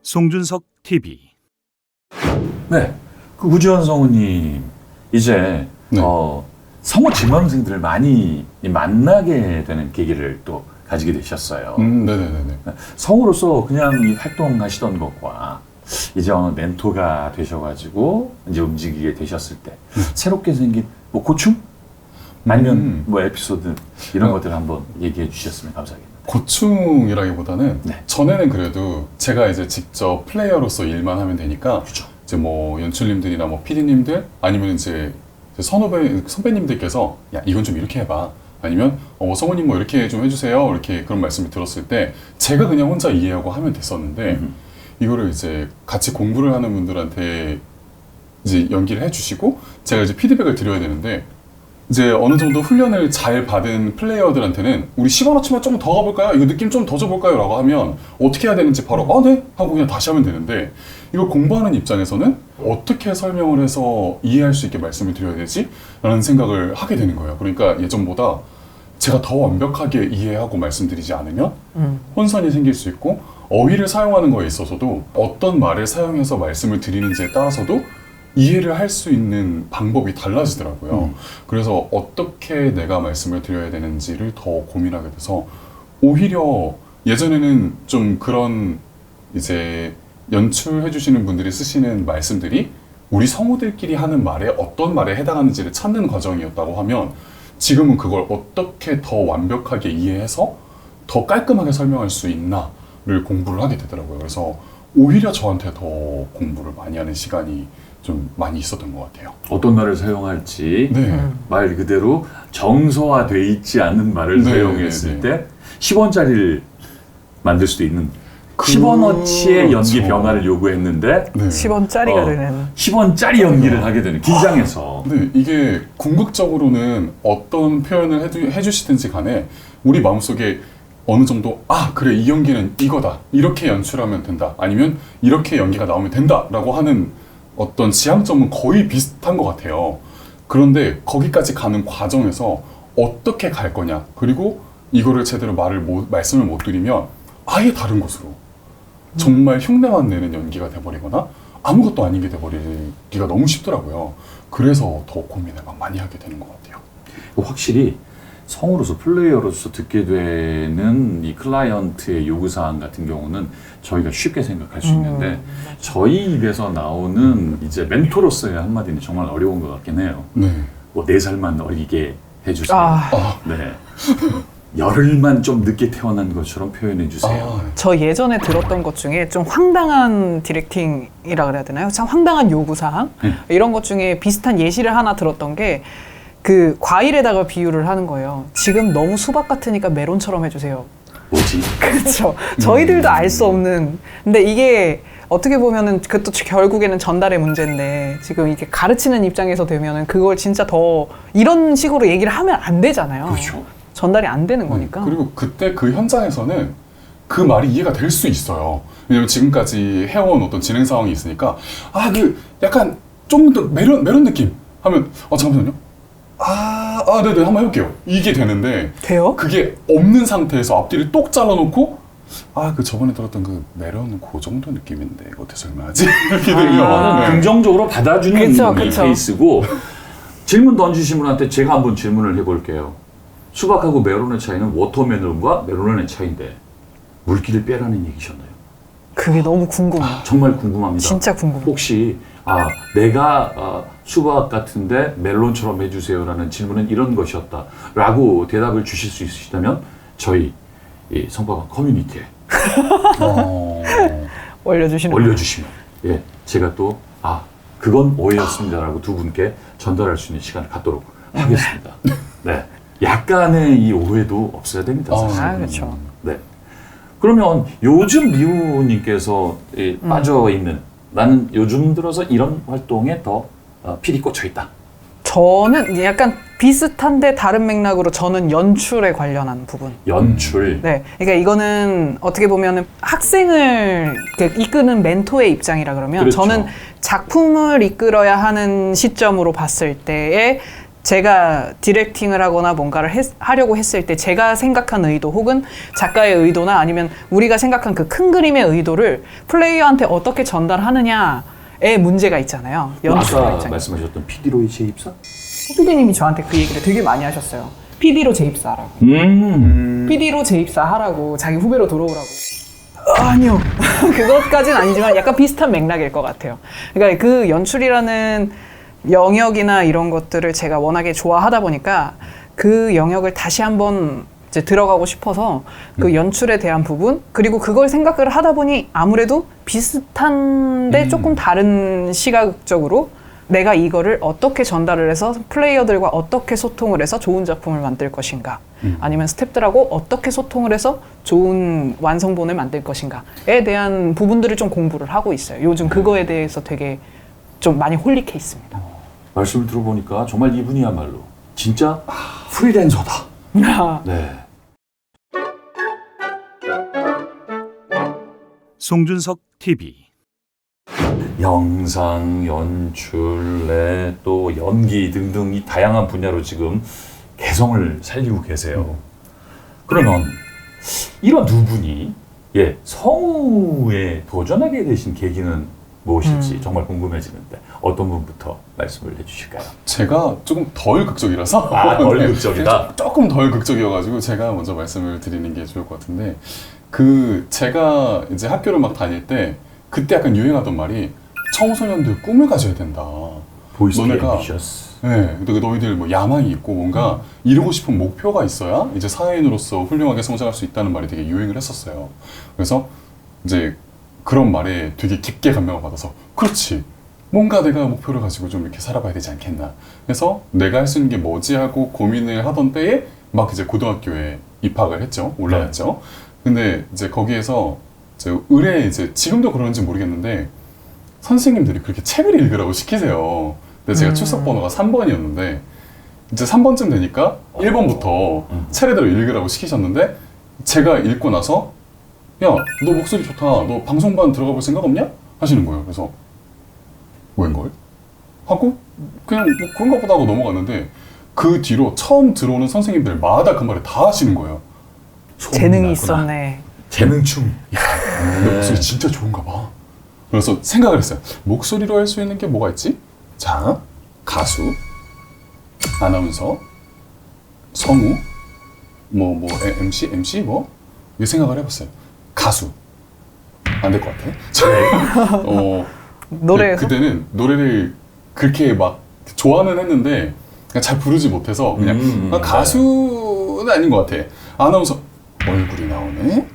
송준석 TV. 네, 그 우지원 성우님 이제 네. 성우 지망생들을 많이 만나게 되는 계기를 또 가지게 되셨어요. 네네네네. 성우로서 그냥 이 활동하시던 것과 이제 어느 멘토가 되셔가지고 이제 움직이게 되셨을 때 새롭게 생긴 뭐 고충? 아니면 뭐 에피소드 이런 것들 한번 얘기해 주셨으면 감사하겠습니다. 고충이라기보다는 네. 전에는 그래도 제가 이제 직접 플레이어로서 일만 하면 되니까 그렇죠. 이제 뭐 연출님들이나 뭐 PD님들 아니면 이제 선배님들께서 야 이건 좀 이렇게 해봐 아니면 성우님 뭐 이렇게 좀 해주세요 이렇게 그런 말씀을 들었을 때 제가 그냥 혼자 이해하고 하면 됐었는데 이거를 이제 같이 공부를 하는 분들한테 이제 연기를 해주시고 제가 이제 피드백을 드려야 되는데 이제 어느 정도 훈련을 잘 받은 플레이어들한테는 우리 시바나치만 좀 더 가볼까요? 이거 느낌 좀 더 줘볼까요? 라고 하면 어떻게 해야 되는지 바로 네? 하고 그냥 다시 하면 되는데 이걸 공부하는 입장에서는 어떻게 설명을 해서 이해할 수 있게 말씀을 드려야 되지? 라는 생각을 하게 되는 거예요. 그러니까 예전보다 제가 더 완벽하게 이해하고 말씀드리지 않으면 혼선이 생길 수 있고 어휘를 사용하는 거에 있어서도 어떤 말을 사용해서 말씀을 드리는지에 따라서도 이해를 할 수 있는 방법이 달라지더라고요. 그래서 어떻게 내가 말씀을 드려야 되는지를 더 고민하게 돼서 오히려 예전에는 좀 그런 이제 연출해 주시는 분들이 쓰시는 말씀들이 우리 성우들끼리 하는 말에 어떤 말에 해당하는지를 찾는 과정이었다고 하면 지금은 그걸 어떻게 더 완벽하게 이해해서 더 깔끔하게 설명할 수 있나를 공부를 하게 되더라고요. 그래서 오히려 저한테 더 공부를 많이 하는 시간이 좀 많이 있었던 것 같아요. 어떤 말을 사용할지 네. 말 그대로 정서화돼 있지 않은 말을 네, 사용했을 네, 때 10원짜리를 만들 수도 있는 10원어치의 연기 변화를 요구했는데 네. 10원짜리가 되는 10원짜리 연기를 하게 되는 긴장해서 네, 이게 궁극적으로는 어떤 표현을 해주시든지 간에 우리 마음속에 어느 정도 그래 이 연기는 이거다 이렇게 연출하면 된다 아니면 이렇게 연기가 나오면 된다 라고 하는 어떤 지향점은 거의 비슷한 것 같아요. 그런데 거기까지 가는 과정에서 어떻게 갈 거냐 그리고 이거를 제대로 말씀을 못 드리면 아예 다른 곳으로 정말 흉내만 내는 연기가 돼버리거나 아무것도 아닌 게 돼버리기가 너무 쉽더라고요. 그래서 더 고민을 막 많이 하게 되는 것 같아요. 확실히 성우로서 플레이어로서 듣게 되는 이 클라이언트의 요구사항 같은 경우는 저희가 쉽게 생각할 수 있는데 저희 입에서 나오는 이제 멘토로서의 한마디는 정말 어려운 것 같긴 해요. 네. 뭐 4살만 어리게 해주세요. 네. 열흘만 좀 늦게 태어난 것처럼 표현해 주세요. 저 예전에 들었던 것 중에 좀 황당한 디렉팅이라 그래야 되나요? 참 황당한 요구사항? 이런 것 중에 비슷한 예시를 하나 들었던 게 그 과일에다가 비유를 하는 거예요. 지금 너무 수박 같으니까 메론처럼 해주세요. 뭐지? 그렇죠. 저희들도 알 수 없는. 근데 이게 어떻게 보면은 그것도 결국에는 전달의 문제인데 지금 이게 가르치는 입장에서 되면은 그걸 진짜 더 이런 식으로 얘기를 하면 안 되잖아요. 그렇죠. 전달이 안 되는 거니까. 그리고 그때 그 현장에서는 그 말이 이해가 될 수 있어요. 왜냐면 지금까지 해온 어떤 진행 상황이 있으니까 그 약간 좀 더 메론 느낌 하면 잠깐만요. 네네 한번 해볼게요. 이게 되는데 돼요? 그게 없는 상태에서 앞뒤를 똑 잘라놓고 그 저번에 들었던 그 메론 그 정도 느낌인데 이거 어떻게 설명하지? 이렇게 되면 긍정적으로 받아주는 그쵸. 케이스고 질문 던지신 분한테 제가 한번 질문을 해볼게요. 수박하고 메론의 차이는 워터멜론과 메론의 차이인데 물기를 빼라는 얘기셨나요? 그게 너무 궁금해요. 정말 궁금합니다. 진짜 궁금해요. 혹시 내가 수박 같은데 멜론처럼 해주세요라는 질문은 이런 것이었다 라고 대답을 주실 수 있으시다면 저희 이 성과관 커뮤니티에 올려주시면 제가 또 그건 오해였습니다라고 두 분께 전달할 수 있는 시간을 갖도록 하겠습니다. 네, 약간의 이 오해도 없어야 됩니다. 사실. 그렇죠. 네. 그러면 요즘 미우님께서 빠져 있는 나는 요즘 들어서 이런 활동에 더 필이 꽂혀 있다. 저는 약간 비슷한데 다른 맥락으로 저는 연출에 관련한 부분. 연출. 네, 그러니까 이거는 어떻게 보면은 학생을 이끄는 멘토의 입장이라 그러면 그렇죠. 저는 작품을 이끌어야 하는 시점으로 봤을 때에 제가 디렉팅을 하거나 뭔가를 하려고 했을 때 제가 생각한 의도 혹은 작가의 의도나 아니면 우리가 생각한 그 큰 그림의 의도를 플레이어한테 어떻게 전달하느냐에 문제가 있잖아요. 연출 아까 입장에서. 말씀하셨던 PD로의 재입사? PD님이 저한테 그 얘기를 되게 많이 하셨어요. PD로 재입사하라고. PD로 재입사하라고 자기 후배로 들어오라고. 아니요. 그것까지는 아니지만 약간 비슷한 맥락일 것 같아요. 그러니까 그 연출이라는 영역이나 이런 것들을 제가 워낙에 좋아하다 보니까 그 영역을 다시 한번 이제 들어가고 싶어서 그 연출에 대한 부분 그리고 그걸 생각을 하다 보니 아무래도 비슷한데 조금 다른 시각적으로 내가 이거를 어떻게 전달을 해서 플레이어들과 어떻게 소통을 해서 좋은 작품을 만들 것인가 아니면 스태프들하고 어떻게 소통을 해서 좋은 완성본을 만들 것인가에 대한 부분들을 좀 공부를 하고 있어요. 요즘 그거에 대해서 되게 좀 많이 홀릭해 있습니다. 말씀을 들어보니까 정말 이분이야말로 진짜 프리랜서다. 네. 송준석 TV. 영상, 연출, 또 연기 등등 이 다양한 분야로 지금 개성을 살리고 계세요. 그러면 이런 두 분이 성우에 도전하게 되신 계기는 무엇일지 정말 궁금해지는데 어떤 분부터 말씀을 해주실까요? 제가 조금 덜 극적이라서 덜 네, 극적이다? 조금 덜 극적이어가지고 제가 먼저 말씀을 드리는 게 좋을 것 같은데 제가 이제 학교를 막 다닐 때 그때 약간 유행하던 말이 청소년들 꿈을 가져야 된다. 보이스 너네가 앰비셔스. 네, 근데 너희들 뭐 야망이 있고 뭔가 이루고 싶은 목표가 있어야 이제 사회인으로서 훌륭하게 성장할 수 있다는 말이 되게 유행을 했었어요. 그래서 이제 그런 말에 되게 깊게 감명을 받아서 그렇지. 뭔가 내가 목표를 가지고 좀 이렇게 살아봐야 되지 않겠나. 그래서 내가 할 수 있는 게 뭐지 하고 고민을 하던 때에 막 이제 고등학교에 입학을 했죠. 올라갔죠. 근데 이제 거기에서 이제 이제 지금도 그러는지 모르겠는데 선생님들이 그렇게 책을 읽으라고 시키세요. 근데 제가 출석 번호가 3번이었는데 이제 3번쯤 되니까 1번부터 차례대로 읽으라고 시키셨는데 제가 읽고 나서 야, 너 목소리 좋다. 너 방송반 들어가 볼 생각 없냐? 하시는 거예요. 그래서 웬걸? 하고 그냥 뭐 그런가 보다 하고 넘어갔는데 그 뒤로 처음 들어오는 선생님들마다 그 말을 다 하시는 거예요. 재능이 있었네. 재능충. 내 목소리 진짜 좋은가 봐. 그래서 생각을 했어요. 목소리로 할 수 있는 게 뭐가 있지? 자, 가수, 아나운서, 성우, MC 뭐? 이 생각을 해봤어요. 가수. 안 될 것 같아. 노래에서? 그때는 노래를 그렇게 막 좋아는 했는데 그냥 잘 부르지 못해서 그냥 가수는 아닌 것 같아. 아나운서 얼굴이 나오네.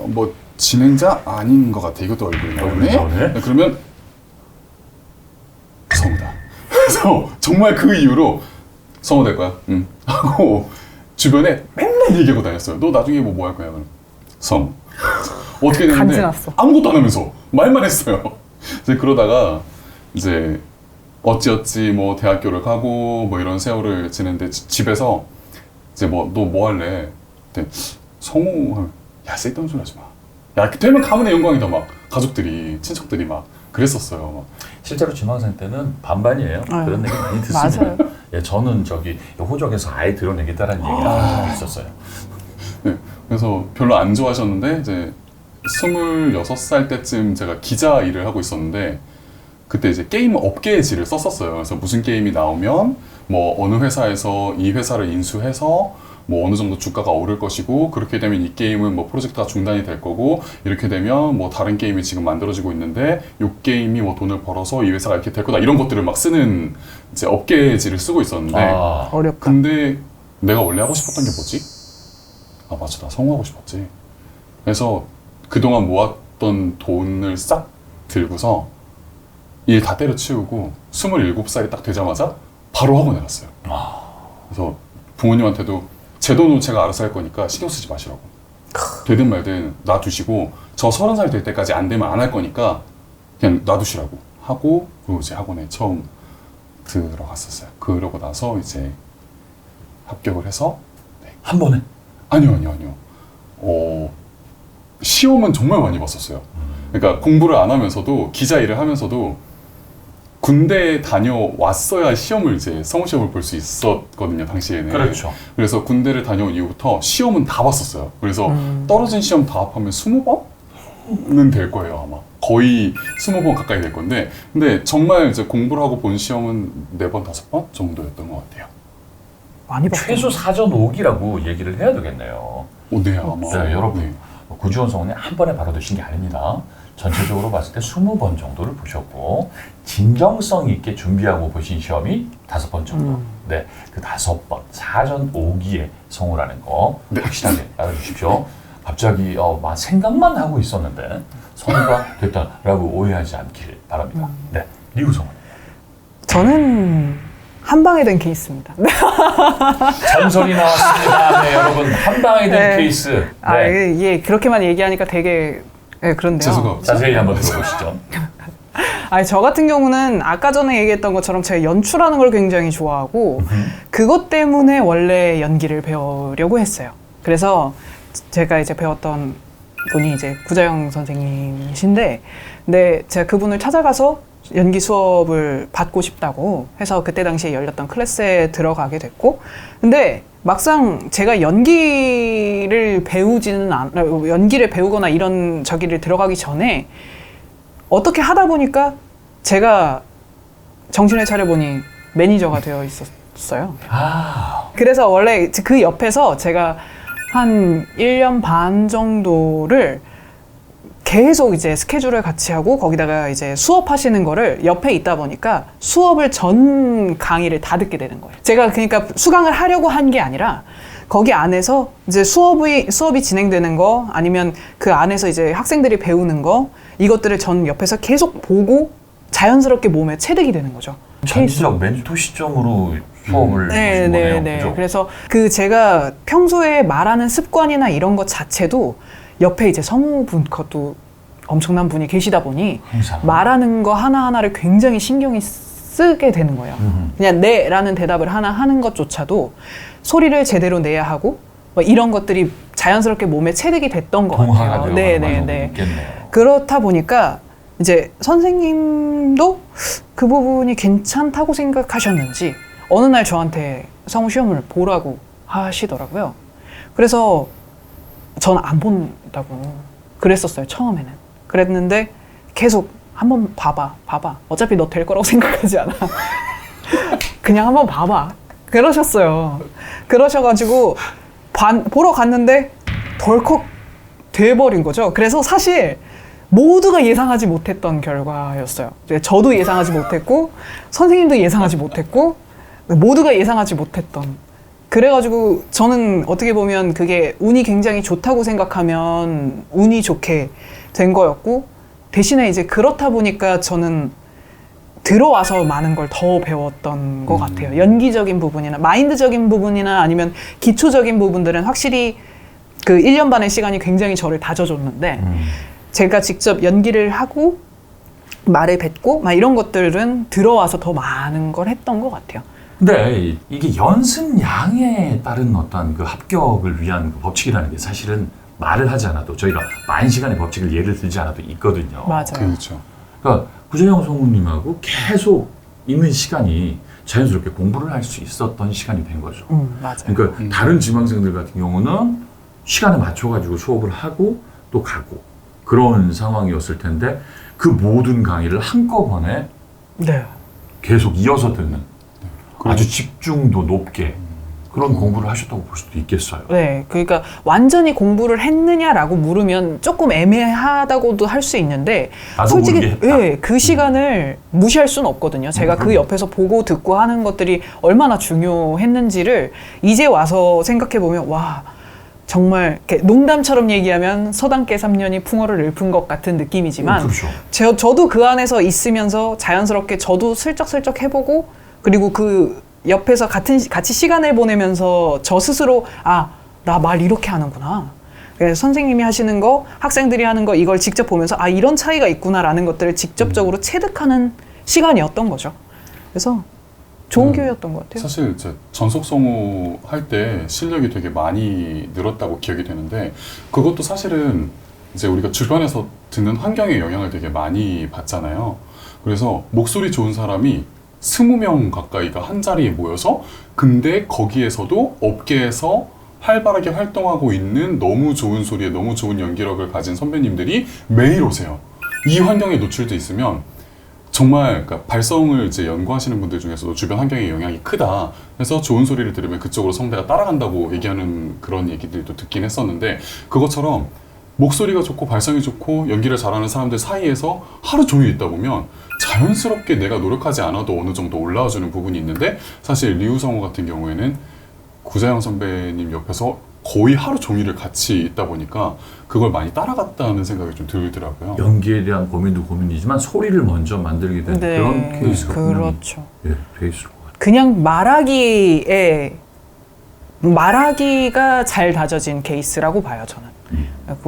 뭐 진행자 아닌 것 같아. 이것도 얼굴이 나오네. 그러면 성우다. 그래서 정말 그 이후로 성우 될 거야. 응. 하고 주변에 맨날 얘기하고 다녔어요. 너 나중에 뭐 할 거야? 그럼 성우. 어떻게 됐는데 간지났어. 아무것도 안 하면서 말만 했어요. 이제 그러다가 이제 어찌어찌 뭐 대학교를 가고 뭐 이런 세월을 지냈는데 집에서 이제 너 뭐 할래? 근데 성우 하면 야 쓸데없는 소리 하지 마. 야 되면 가문의 영광이다. 막 가족들이 친척들이 막 그랬었어요. 막. 실제로 지망생 때는 반반이에요. 그런 얘기 많이 듣습니다. 맞아요. 저는 호적에서 아예 드러내겠다라는 얘기가 있었어요. 네, 그래서 별로 안 좋아하셨는데 이제 26살 때쯤 제가 기자 일을 하고 있었는데 그때 이제 게임 업계의 질을 썼었어요. 그래서 무슨 게임이 나오면 뭐 어느 회사에서 이 회사를 인수해서 뭐 어느 정도 주가가 오를 것이고 그렇게 되면 이 게임은 뭐 프로젝트가 중단이 될 거고 이렇게 되면 뭐 다른 게임이 지금 만들어지고 있는데 이 게임이 뭐 돈을 벌어서 이 회사가 이렇게 될 거다 이런 것들을 막 쓰는 이제 업계의 질을 쓰고 있었는데 어렵다. 근데 내가 원래 하고 싶었던 게 뭐지? 아 맞아 나 성우하고 싶었지. 그래서 그동안 모았던 돈을 싹 들고서 일 다 때려치우고 27살이 딱 되자마자 바로 학원에 갔어요. 그래서 부모님한테도 제 돈으로 제가 알아서 할 거니까 신경 쓰지 마시라고. 되든 말든 놔두시고 저 30살 될 때까지 안 되면 안 할 거니까 그냥 놔두시라고 하고 그리고 이제 학원에 처음 들어갔었어요. 그러고 나서 이제 합격을 해서 한 번에? 아니요. 시험은 정말 많이 봤었어요. 그러니까 공부를 안 하면서도 기자 일을 하면서도 군대에 다녀왔어야 시험을 이제 성우 시험을 볼 수 있었거든요, 당시에는. 그렇죠. 그래서 군대를 다녀온 이후부터 시험은 다 봤었어요. 그래서 떨어진 시험 다 합하면 20번은 될 거예요, 아마. 거의 20번 가까이 될 건데, 근데 정말 이제 공부를 하고 본 시험은 4번, 5번 정도였던 것 같아요. 많이 봤어요. 최소 사전 5기라고 얘기를 해야 되겠네요. 네, 아마. 네, 여러분. 네. 구지원 성우님 한 번에 바로 드신 게 아닙니다. 전체적으로 봤을 때 20번 정도를 보셨고 진정성 있게 준비하고 보신 시험이 5번 정도. 네, 그 5번 사전 5기의 성우라는 거 확실하게 알아주십시오. 갑자기 막 생각만 하고 있었는데 성우가 됐다라고 오해하지 않길 바랍니다. 네, 리우 성우님. 저는 한 방에 된 케이스입니다. 전설이 나왔습니다. 네, 여러분 한 방에 된 네. 케이스. 네. 아, 예, 그렇게만 얘기하니까 되게 그런데요. 재수가 없죠. 자세히 한번 들어보시죠. 아니, 저 같은 경우는 아까 전에 얘기했던 것처럼 제가 연출하는 걸 굉장히 좋아하고 그것 때문에 원래 연기를 배우려고 했어요. 그래서 제가 이제 배웠던 분이 이제 구자영 선생님이신데, 근데 제가 그분을 찾아가서 연기 수업을 받고 싶다고 해서 그때 당시에 열렸던 클래스에 들어가게 됐고, 근데 막상 제가 연기를 연기를 배우거나 이런 저기를 들어가기 전에 어떻게 하다 보니까 제가 정신을 차려보니 매니저가 되어 있었어요. 아, 그래서 원래 그 옆에서 제가 한 1년 반 정도를 계속 이제 스케줄을 같이 하고 거기다가 이제 수업하시는 거를 옆에 있다 보니까 수업을 전 강의를 다 듣게 되는 거예요. 제가 그러니까 수강을 하려고 한 게 아니라 거기 안에서 이제 수업이 진행되는 거 아니면 그 안에서 이제 학생들이 배우는 거 이것들을 전 옆에서 계속 보고 자연스럽게 몸에 체득이 되는 거죠. 전지적 멘토 시점으로 수업을 보신 거네요. 그죠? 그래서 그 제가 평소에 말하는 습관이나 이런 것 자체도 옆에 이제 성우분 것도 엄청난 분이 계시다 보니 항상. 말하는 거 하나하나를 굉장히 신경이 쓰게 되는 거예요. 그냥 네라는 대답을 하나 하는 것조차도 소리를 제대로 내야 하고 뭐 이런 것들이 자연스럽게 몸에 체득이 됐던 것 동화가 같아요. 들어가는 방법이 있겠네요. 그렇다 보니까 이제 선생님도 그 부분이 괜찮다고 생각하셨는지 어느 날 저한테 성우 시험을 보라고 하시더라고요. 그래서 저는 안 본다고 그랬었어요, 처음에는. 그랬는데 계속 한번 봐봐. 어차피 너 될 거라고 생각하지 않아. 그냥 한번 봐봐. 그러셨어요. 그러셔가지고 보러 갔는데 덜컥 돼버린 거죠. 그래서 사실 모두가 예상하지 못했던 결과였어요. 저도 예상하지 못했고 선생님도 예상하지 못했고 모두가 예상하지 못했던. 그래가지고 저는 어떻게 보면 그게 운이 굉장히 좋다고 생각하면 운이 좋게 된 거였고, 대신에 이제 그렇다 보니까 저는 들어와서 많은 걸 더 배웠던 것 같아요. 연기적인 부분이나 마인드적인 부분이나 아니면 기초적인 부분들은 확실히 그 1년 반의 시간이 굉장히 저를 다져줬는데 제가 직접 연기를 하고 말을 뱉고 막 이런 것들은 들어와서 더 많은 걸 했던 것 같아요. 근데 이게 연습량에 따른 어떤 그 합격을 위한 그 법칙이라는 게 사실은 말을 하지 않아도 저희가 만 시간의 법칙을 예를 들지 않아도 있거든요. 맞아요. 그렇죠. 그러니까 구재영 성우님하고 계속 있는 시간이 자연스럽게 공부를 할 수 있었던 시간이 된 거죠. 맞아요. 그러니까 다른 지망생들 같은 경우는 시간에 맞춰가지고 수업을 하고 또 가고 그런 상황이었을 텐데 그 모든 강의를 한꺼번에 네. 계속 이어서 듣는 아주 집중도 높게 그런 공부를 하셨다고 볼 수도 있겠어요. 네, 그러니까 완전히 공부를 했느냐라고 물으면 조금 애매하다고도 할 수 있는데 나도 솔직히 모르게 했다. 예, 그 시간을 무시할 수는 없거든요. 제가 그 옆에서 보고 듣고 하는 것들이 얼마나 중요했는지를 이제 와서 생각해 보면 와 정말 이렇게 농담처럼 얘기하면 서당계 3년이 풍어를 읊은 것 같은 느낌이지만 그렇죠. 저도 그 안에서 있으면서 자연스럽게 저도 슬쩍슬쩍 해보고 그리고 그 옆에서 같이 시간을 보내면서 저 스스로 나 말 이렇게 하는구나. 그래서 선생님이 하시는 거, 학생들이 하는 거 이걸 직접 보면서 이런 차이가 있구나라는 것들을 직접적으로 체득하는 시간이었던 거죠. 그래서 좋은 기회였던 것 같아요. 사실 이제 전속 성우 할 때 실력이 되게 많이 늘었다고 기억이 되는데 그것도 사실은 이제 우리가 주변에서 듣는 환경의 영향을 되게 많이 받잖아요. 그래서 목소리 좋은 사람이 20명 가까이가 한 자리에 모여서 근데 거기에서도 업계에서 활발하게 활동하고 있는 너무 좋은 소리에 너무 좋은 연기력을 가진 선배님들이 매일 오세요. 이 환경에 노출돼 있으면 정말 그러니까 발성을 이제 연구하시는 분들 중에서도 주변 환경의 영향이 크다. 그래서 좋은 소리를 들으면 그쪽으로 성대가 따라간다고 얘기하는 그런 얘기들도 듣긴 했었는데 그것처럼 목소리가 좋고 발성이 좋고 연기를 잘하는 사람들 사이에서 하루 종일 있다 보면 자연스럽게 내가 노력하지 않아도 어느 정도 올라와주는 부분이 있는데 사실 리우성우 같은 경우에는 구자영 선배님 옆에서 거의 하루 종일을 같이 있다 보니까 그걸 많이 따라갔다는 생각이 좀 들더라고요. 연기에 대한 고민도 고민이지만 소리를 먼저 만들게 되는 네, 그런 케이스가 분명히 그렇죠. 예, 돼 있을 것 같아요. 그냥 말하기가 잘 다져진 케이스라고 봐요, 저는.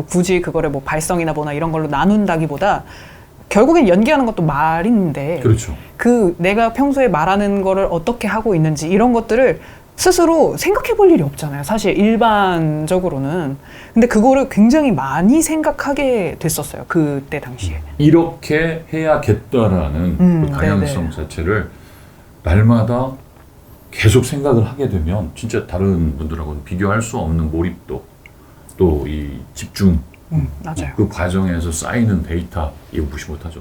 굳이 그거를 뭐 발성이나 뭐나 이런 걸로 나눈다기보다 결국엔 연기하는 것도 말인데 그렇죠. 그 내가 평소에 말하는 거를 어떻게 하고 있는지 이런 것들을 스스로 생각해 볼 일이 없잖아요. 사실 일반적으로는. 근데 그거를 굉장히 많이 생각하게 됐었어요. 그때 당시에. 이렇게 해야겠다라는 그 방향성 자체를 날마다 계속 생각을 하게 되면 진짜 다른 분들하고는 비교할 수 없는 몰입도 또 이 집중 맞아요. 그 과정에서 쌓이는 데이터 이거 무시 못하죠.